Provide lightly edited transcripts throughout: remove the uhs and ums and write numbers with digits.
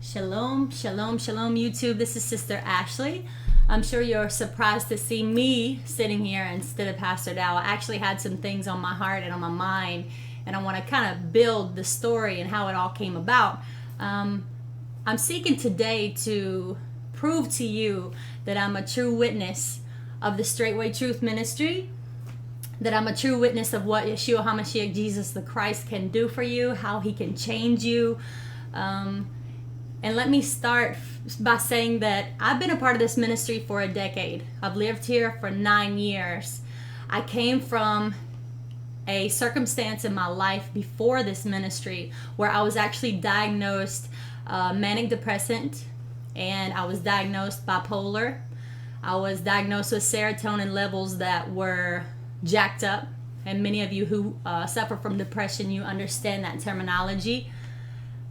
Shalom, shalom, shalom, YouTube. This is Sister Ashley. I'm sure you're surprised to see me sitting here instead of Pastor Dow. I actually had some things on my heart and on my mind, and I want to kind of build the story and how it all came about. I'm seeking today to prove to you that I'm a true witness of the Straitway Truth Ministry, that I'm a true witness of what Yeshua HaMashiach, Jesus the Christ, can do for you, how he can change you. And let me start by saying that I've been a part of this ministry for a decade. I've lived here for 9 years. I came from a circumstance in my life before this ministry where I was actually diagnosed manic depressant, and I was diagnosed bipolar. I was diagnosed with serotonin levels that were jacked up, and many of you who suffer from depression, you understand that terminology.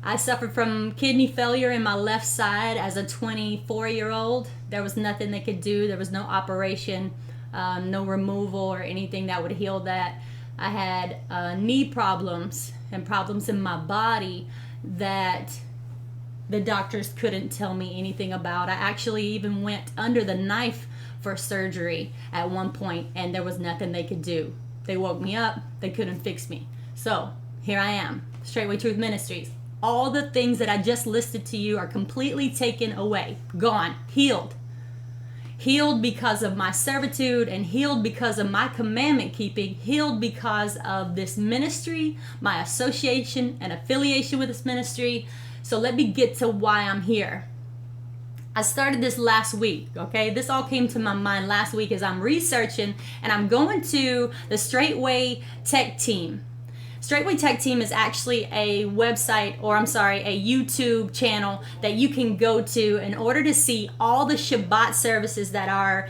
I suffered from kidney failure in my left side as a 24-year-old. There was nothing they could do. There was no operation, no removal or anything that would heal that. I had knee problems and problems in my body that the doctors couldn't tell me anything about. I actually even went under the knife for surgery at one point, and there was nothing they could do. They woke me up. They couldn't fix me. So here I am, Straitway Truth Ministries. All the things that I just listed to you are completely taken away, gone, healed. Healed because of my servitude, and healed because of my commandment keeping, healed because of this ministry, my association and affiliation with this ministry. So let me get to why I'm here. I started this last week, okay? This all came to my mind last week as I'm researching, and I'm going to the Straitway Tech Team. Straitway Tech Team is actually a website, or I'm sorry, a YouTube channel that you can go to in order to see all the Shabbat services that are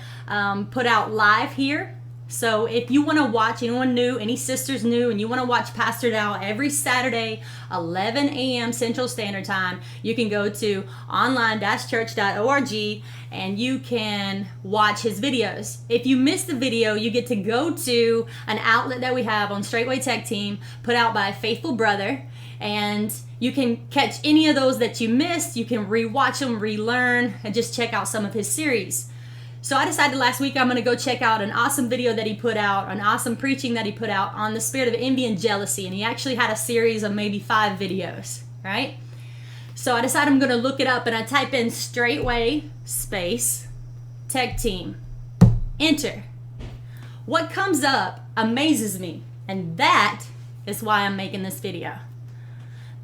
put out live here. So if you want to watch, anyone new, any sisters new, and you want to watch Pastor Dow every Saturday, 11 a.m. Central Standard Time, you can go to online-church.org and you can watch his videos. If you miss the video, you get to go to an outlet that we have on Straitway Tech Team, put out by a faithful brother, and you can catch any of those that you missed. You can rewatch them, relearn, and just check out some of his series. So I decided last week I'm going to go check out an awesome video that he put out, an awesome preaching that he put out on the spirit of envy and jealousy. And he actually had a series of maybe 5 videos, right? So I decided I'm going to look it up, and I type in Straitway space Tech Team. Enter. What comes up amazes me, and that is why I'm making this video.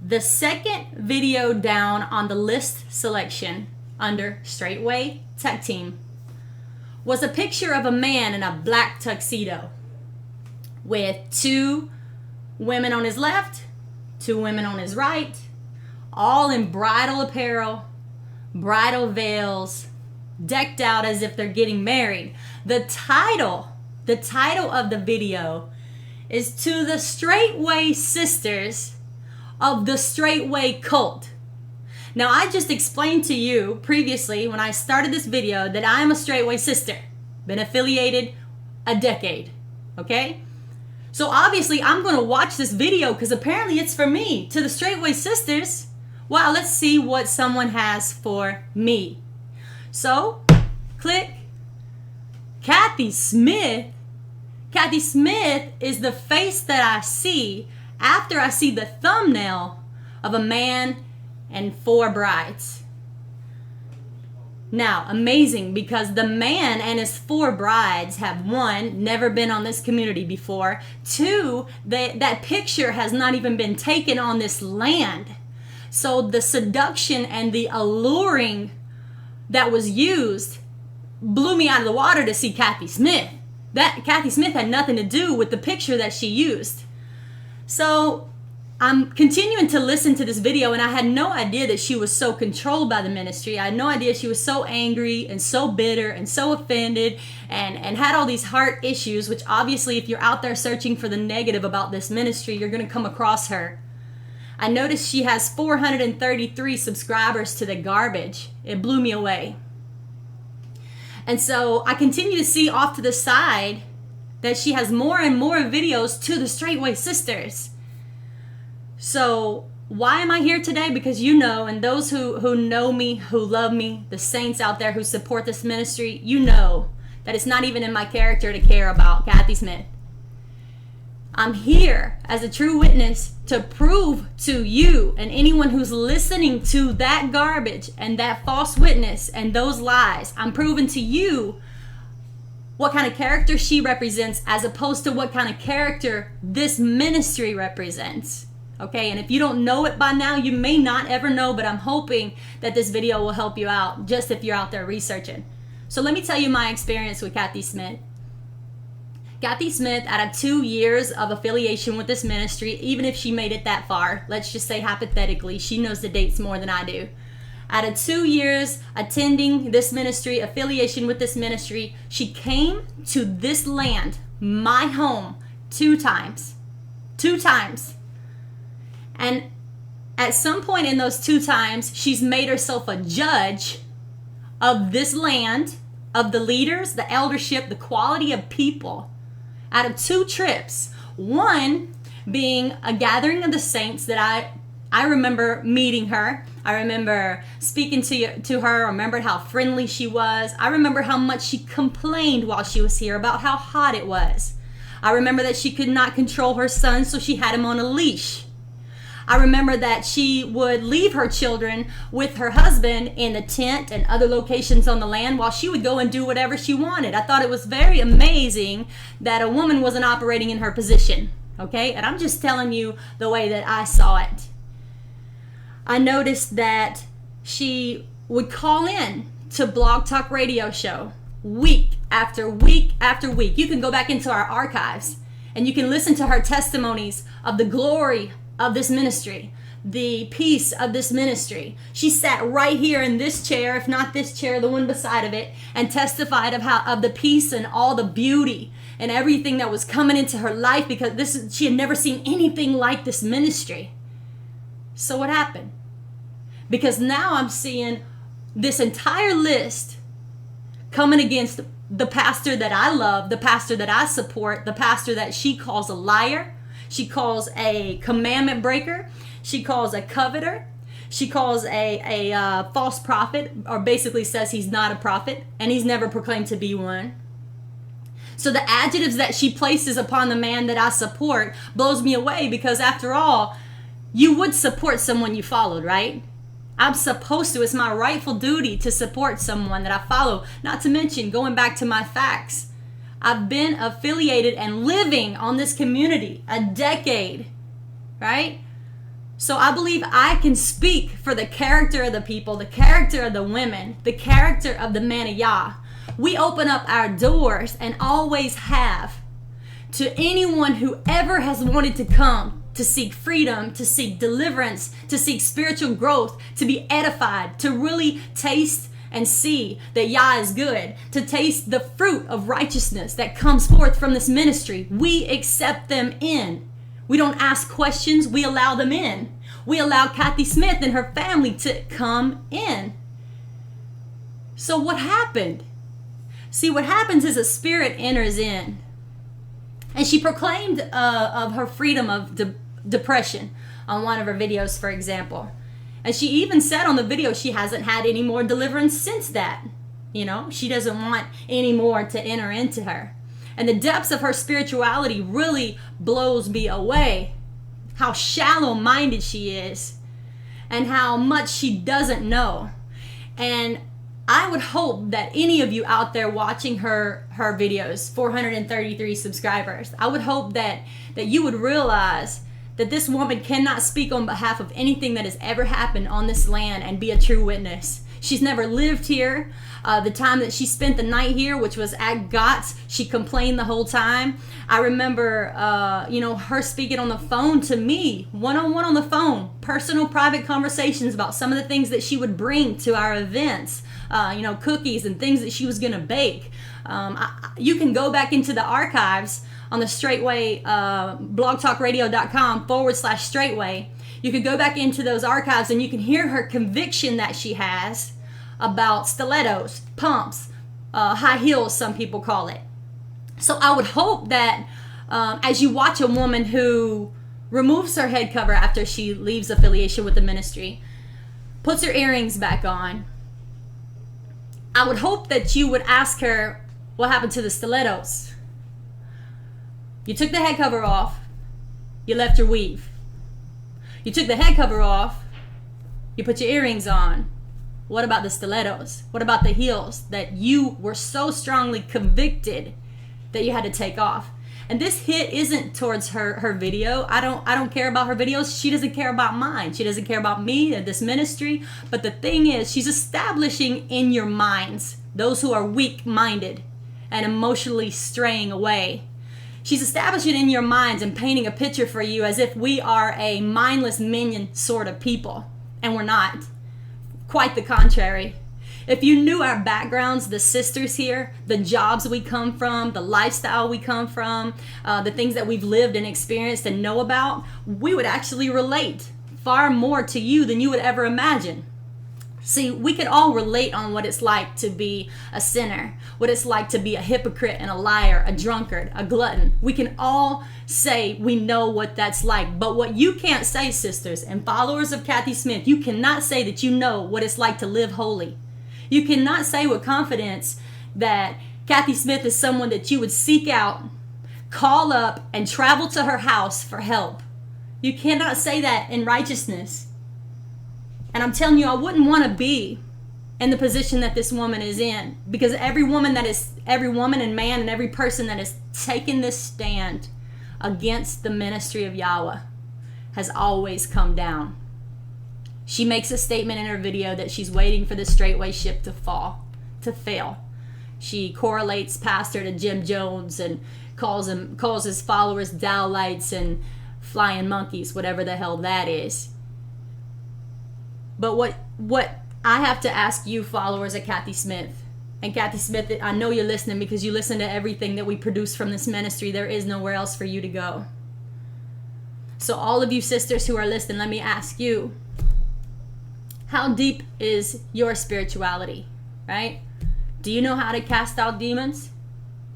The second video down on the list selection under Straitway Tech Team was a picture of a man in a black tuxedo with 2 women on his left, 2 women on his right, all in bridal apparel, bridal veils, decked out as if they're getting married. The title of the video is "To the Straitway Sisters of the Straitway Cult." Now, I just explained to you previously when I started this video that I am a Straitway sister. Been affiliated a decade, okay? So obviously I'm going to watch this video because apparently it's for me. To the Straitway Sisters. Wow, let's see what someone has for me. So, click. Kathy Smith. Kathy Smith is the face that I see after I see the thumbnail of a man and 4 brides. Now, amazing, because the man and his 4 brides have, 1, never been on this community before. 2, that picture has not even been taken on this land. So the seduction and the alluring that was used blew me out of the water to see Kathy Smith. That Kathy Smith had nothing to do with the picture that she used. So I'm continuing to listen to this video, and I had no idea that she was so controlled by the ministry. I had no idea she was so angry and so bitter and so offended and had all these heart issues, which obviously if you're out there searching for the negative about this ministry, you're going to come across her. I noticed she has 433 subscribers to the garbage. It blew me away. And so I continue to see off to the side that she has more and more videos to the Straitway Sisters. So Why am I here today? Because you know, and those who know me, who love me, the saints out there who support this ministry, you know that it's not even in my character to care about Kathy Smith. I'm here as a true witness to prove to you and anyone who's listening to that garbage and that false witness and those lies, I'm proving to you what kind of character she represents as opposed to what kind of character this ministry represents. Okay, and if you don't know it by now, you may not ever know, but I'm hoping that this video will help you out just if you're out there researching. So let me tell you my experience with Kathy Smith. Kathy Smith, out of 2 years of affiliation with this ministry, even if she made it that far, let's just say hypothetically, she knows the dates more than I do. Out of 2 years attending this ministry, affiliation with this ministry, she came to this land, my home, 2 times. 2 times. And at some point in those 2 times, she's made herself a judge of this land, of the leaders, the eldership, the quality of people. Out of 2 trips, one being a gathering of the saints that I remember meeting her. I remember speaking to her. I remembered how friendly she was. I remember how much she complained while she was here about how hot it was. I remember that she could not control her son, so she had him on a leash. I remember that she would leave her children with her husband in the tent and other locations on the land while she would go and do whatever she wanted. I thought it was very amazing that a woman wasn't operating in her position. Okay, and I'm just telling you the way that I saw it. I noticed that she would call in to Blog Talk Radio Show week after week after week. You can go back into our archives and you can listen to her testimonies of the glory of this ministry, the peace of this ministry. She sat right here in this chair, if not this chair, the one beside of it, and testified of the peace and all the beauty and everything that was coming into her life, because she had never seen anything like this ministry. So what happened? Because now I'm seeing this entire list coming against the pastor that I love, the pastor that I support, the pastor that she calls a liar, she calls a commandment breaker, she calls a coveter, she calls a false prophet, or basically says he's not a prophet and he's never proclaimed to be one. So the adjectives that she places upon the man that I support blows me away, because after all, you would support someone you followed, right? I'm supposed to. It's my rightful duty to support someone that I follow. Not to mention, going back to my facts, I've been affiliated and living on this community a decade, right? So I believe I can speak for the character of the people, the character of the women, the character of the man of Yah. We open up our doors, and always have, to anyone who ever has wanted to come to seek freedom, to seek deliverance, to seek spiritual growth, to be edified, to really taste and see that Yah is good, to taste the fruit of righteousness that comes forth from this ministry. We accept them in. We don't ask questions, we allow them in. We allow Kathy Smith and her family to come in. So what happened? See, what happens is a spirit enters in. And she proclaimed of her freedom of depression on one of her videos, for example. And she even said on the video she hasn't had any more deliverance since that. You know, she doesn't want any more to enter into her. And the depths of her spirituality really blows me away. How shallow-minded she is and how much she doesn't know. And I would hope that any of you out there watching her videos, 433 subscribers, I would hope that you would realize that this woman cannot speak on behalf of anything that has ever happened on this land and be a true witness. She's never lived here. The time that she spent the night here, which was at GOTS, she complained the whole time. I remember, her speaking on the phone to me, one-on-one on the phone, personal, private conversations about some of the things that she would bring to our events, cookies and things that she was going to bake. You can go back into the archives on the Straitway, blogtalkradio.com/Straitway. You can go back into those archives and you can hear her conviction that she has about stilettos, pumps, high heels, some people call it. So I would hope that as you watch a woman who removes her head cover after she leaves affiliation with the ministry, puts her earrings back on, I would hope that you would ask her what happened to the stilettos. You took the head cover off, you left your weave. You took the head cover off, you put your earrings on. What about the stilettos? What about the heels that you were so strongly convicted that you had to take off? And this hit isn't towards her video. I don't care about her videos. She doesn't care about mine. She doesn't care about me and this ministry. But the thing is, she's establishing in your minds, those who are weak-minded and emotionally straying away, she's establishing in your minds and painting a picture for you as if we are a mindless minion sort of people. And we're not. Quite the contrary. If you knew our backgrounds, the sisters here, the jobs we come from, the lifestyle we come from, the things that we've lived and experienced and know about, we would actually relate far more to you than you would ever imagine. See, we could all relate on what it's like to be a sinner, what it's like to be a hypocrite and a liar, a drunkard, a glutton. We can all say we know what that's like. But what you can't say, sisters and followers of Kathy Smith, you cannot say that you know what it's like to live holy. You cannot say with confidence that Kathy Smith is someone that you would seek out, call up, and travel to her house for help. You cannot say that in righteousness. And I'm telling you, I wouldn't want to be in the position that this woman is in, because every woman and man and every person that has taken this stand against the ministry of Yahweh has always come down. She makes a statement in her video that she's waiting for the Straitway ship to fail. She correlates Pastor to Jim Jones and calls his followers dowlites and flying monkeys, whatever the hell that is. But what I have to ask you, followers of Kathy Smith, and Kathy Smith, I know you're listening because you listen to everything that we produce from this ministry. There is nowhere else for you to go. So all of you sisters who are listening, let me ask you, how deep is your spirituality, right? Do you know how to cast out demons?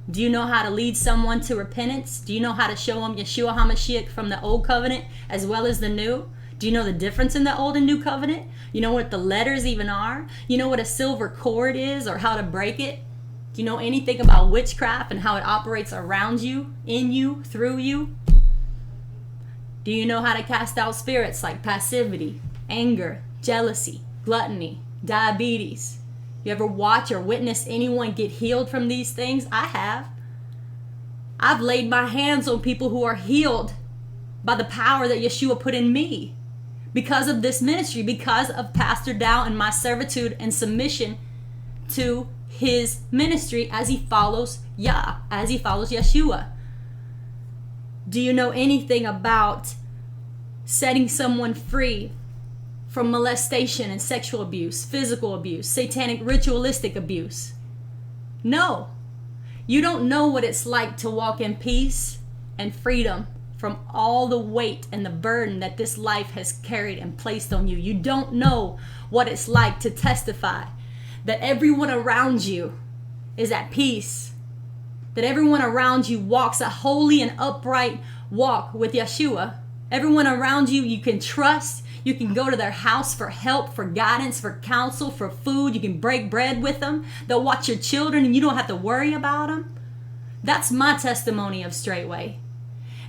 Do you know how to lead someone to repentance? Do you know how to show them Yeshua HaMashiach from the old covenant as well as the new? Do you know the difference in the old and new covenant? You know what the letters even are? You know what a silver cord is or how to break it? Do you know anything about witchcraft and how it operates around you, in you, through you? Do you know how to cast out spirits like passivity, anger, jealousy, gluttony, diabetes? You ever watch or witness anyone get healed from these things? I have. I've laid my hands on people who are healed by the power that Yeshua put in me because of this ministry, because of Pastor Dow and my servitude and submission to his ministry as he follows Yah, as he follows Yeshua. Do you know anything about setting someone free from molestation and sexual abuse, physical abuse, satanic ritualistic abuse? No. You don't know what it's like to walk in peace and freedom from all the weight and the burden that this life has carried and placed on you. You don't know what it's like to testify that everyone around you is at peace, that everyone around you walks a holy and upright walk with Yeshua. Everyone around you, you can trust. You can go to their house for help, for guidance, for counsel, for food. You can break bread with them. They'll watch your children and you don't have to worry about them. That's my testimony of Straitway.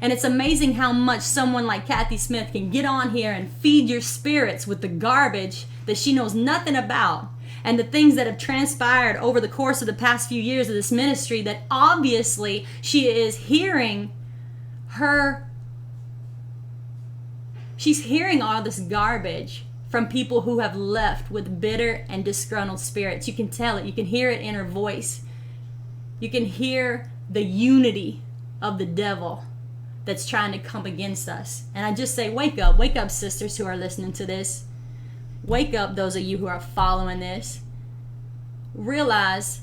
And it's amazing how much someone like Kathy Smith can get on here and feed your spirits with the garbage that she knows nothing about, and the things that have transpired over the course of the past few years of this ministry that obviously she is hearing she's hearing all this garbage from people who have left with bitter and disgruntled spirits. You can tell it. You can hear it in her voice. You can hear the unity of the devil that's trying to come against us. And I just say, wake up, sisters who are listening to this. Wake up, those of you who are following this. Realize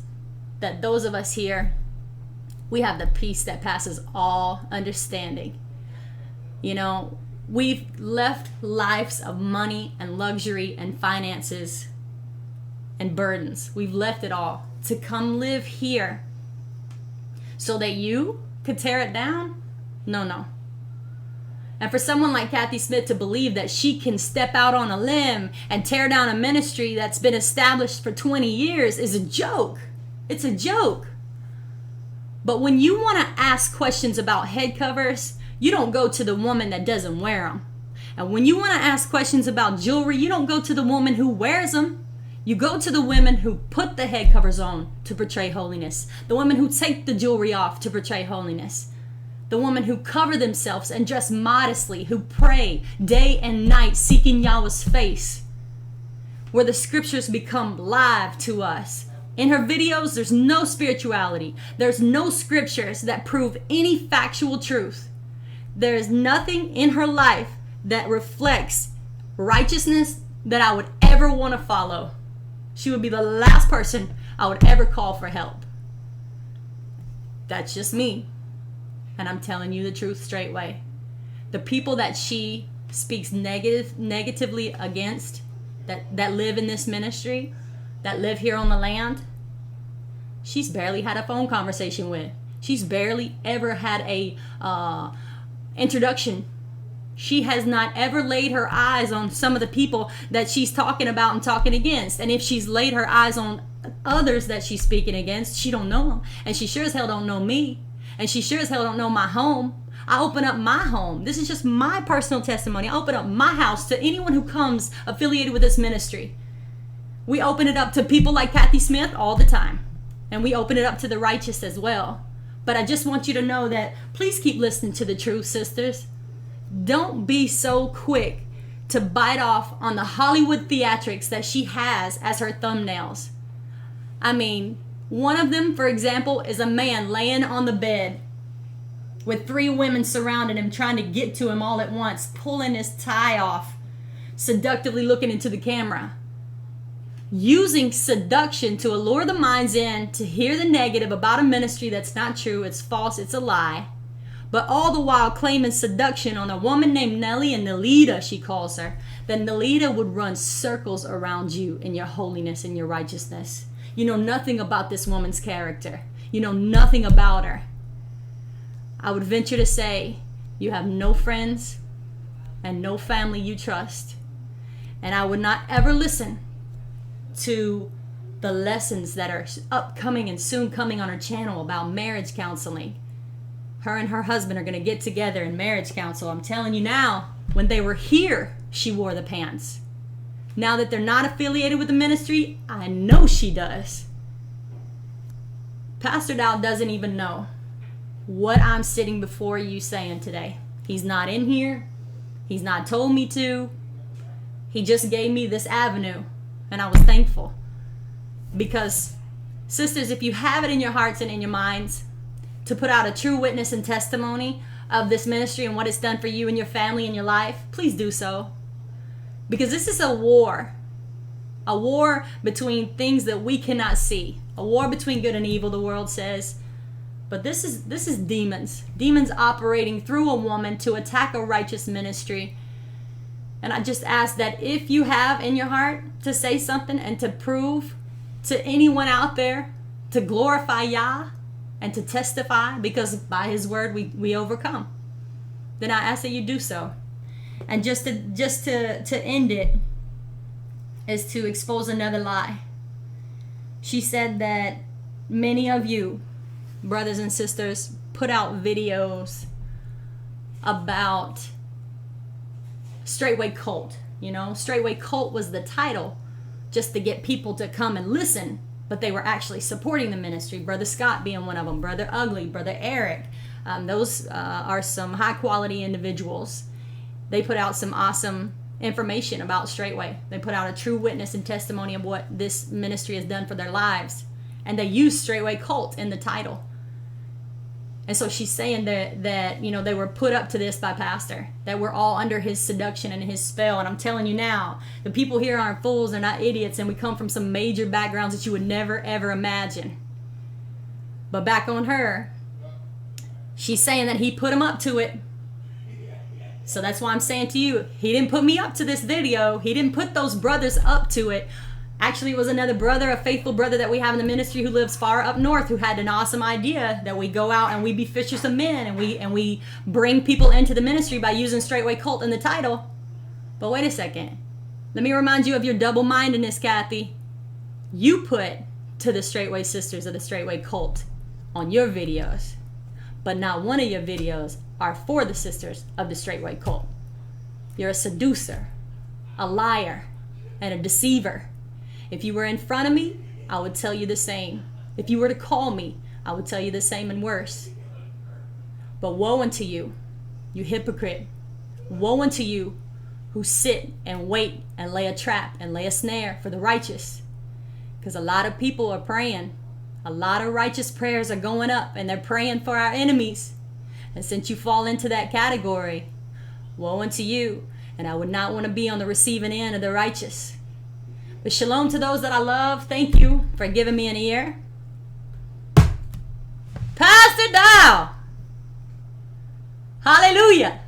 that those of us here, we have the peace that passes all understanding. You know, we've left lives of money and luxury and finances and burdens. We've left it all to come live here so that you could tear it down. No. And for someone like Kathy Smith to believe that she can step out on a limb and tear down a ministry that's been established for 20 years is a joke. It's a joke. But when you want to ask questions about head covers, you don't go to the woman that doesn't wear them. And when you want to ask questions about jewelry, you don't go to the woman who wears them. You go to the women who put the head covers on to portray holiness. The women who take the jewelry off to portray holiness. The women who cover themselves and dress modestly, who pray day and night seeking Yahweh's face. Where the scriptures become live to us. In her videos, there's no spirituality. There's no scriptures that prove any factual truth. There is nothing in her life that reflects righteousness that I would ever want to follow. She would be the last person I would ever call for help. That's just me. And I'm telling you the truth straightway. The people that she speaks negatively against, that live in this ministry, that live here on the land, she's barely had a phone conversation with. She's barely ever had a introduction. She has not ever laid her eyes on some of the people that she's talking about and talking against. And if she's laid her eyes on others that she's speaking against, she don't know them. And she sure as hell don't know me. And she sure as hell don't know my home. I open up my home. This is just my personal testimony. I open up my house to anyone who comes affiliated with this ministry. We open it up to people like Kathy Smith all the time. And we open it up to the righteous as well. But I just want you to know that please keep listening to the truth, sisters. Don't be so quick to bite off on the Hollywood theatrics that she has as her thumbnails. I mean, one of them, for example, is a man laying on the bed with 3 women surrounding him, trying to get to him all at once, pulling his tie off, seductively looking into the camera. Using seduction to allure the minds in to hear the negative about a ministry that's not true, it's false, it's a lie. But all the while claiming seduction on a woman named Nellie, and Nelita, she calls her, then Nelita would run circles around you in your holiness and your righteousness. You know nothing about this woman's character. You know nothing about her. I would venture to say you have no friends and no family you trust. And I would not ever listen to the lessons that are upcoming and soon coming on her channel about marriage counseling. Her and her husband are going to get together in marriage counsel. I'm telling you now, when they were here, she wore the pants. Now that they're not affiliated with the ministry, I know she does. Pastor Dow doesn't even know what I'm sitting before you saying today. He's not in here. He's not told me to. He just gave me this avenue, and I was thankful. Because, sisters, if you have it in your hearts and in your minds to put out a true witness and testimony of this ministry and what it's done for you and your family and your life, please do so. Because this is a war between things that we cannot see, a war between good and evil, the world says. But this is demons operating through a woman to attack a righteous ministry. And I just ask that if you have in your heart to say something and to prove to anyone out there to glorify Yah and to testify, because by his word we overcome, then I ask that you do so. And just to end it is to expose another lie. She said that many of you, brothers and sisters, put out videos about Straitway Cult. You know, Straitway Cult was the title just to get people to come and listen, but they were actually supporting the ministry. Brother Scott being one of them, Brother Ugly, Brother Eric. Those are some high quality individuals. They put out some awesome information about Straitway. They put out a true witness and testimony of what this ministry has done for their lives. And they used Straitway Cult in the title. And so she's saying that you know, they were put up to this by Pastor, that we're all under his seduction and his spell. And I'm telling you now, the people here aren't fools, they're not idiots, and we come from some major backgrounds that you would never ever imagine. But back on her, she's saying that he put him up to it. So that's why I'm saying to you, he didn't put me up to this video. He didn't put those brothers up to it. Actually, it was another brother, a faithful brother that we have in the ministry who lives far up north, who had an awesome idea that we go out and we be fishers of men, and we bring people into the ministry by using Straitway Cult in the title. But wait a second. Let me remind you of your double-mindedness, Kathy. You put to the Straitway Sisters of the Straitway Cult on your videos, but not one of your videos are for the sisters of the Straitway Cult. You're a seducer, a liar, and a deceiver. If you were in front of me, I would tell you the same. If you were to call me, I would tell you the same and worse. But woe unto you, you hypocrite. Woe unto you who sit and wait and lay a trap and lay a snare for the righteous. Because a lot of people are praying. A lot of righteous prayers are going up, and they're praying for our enemies. And since you fall into that category, woe unto you. And I would not want to be on the receiving end of the righteous. But shalom to those that I love. Thank you for giving me an ear. Pastor Dow. Hallelujah.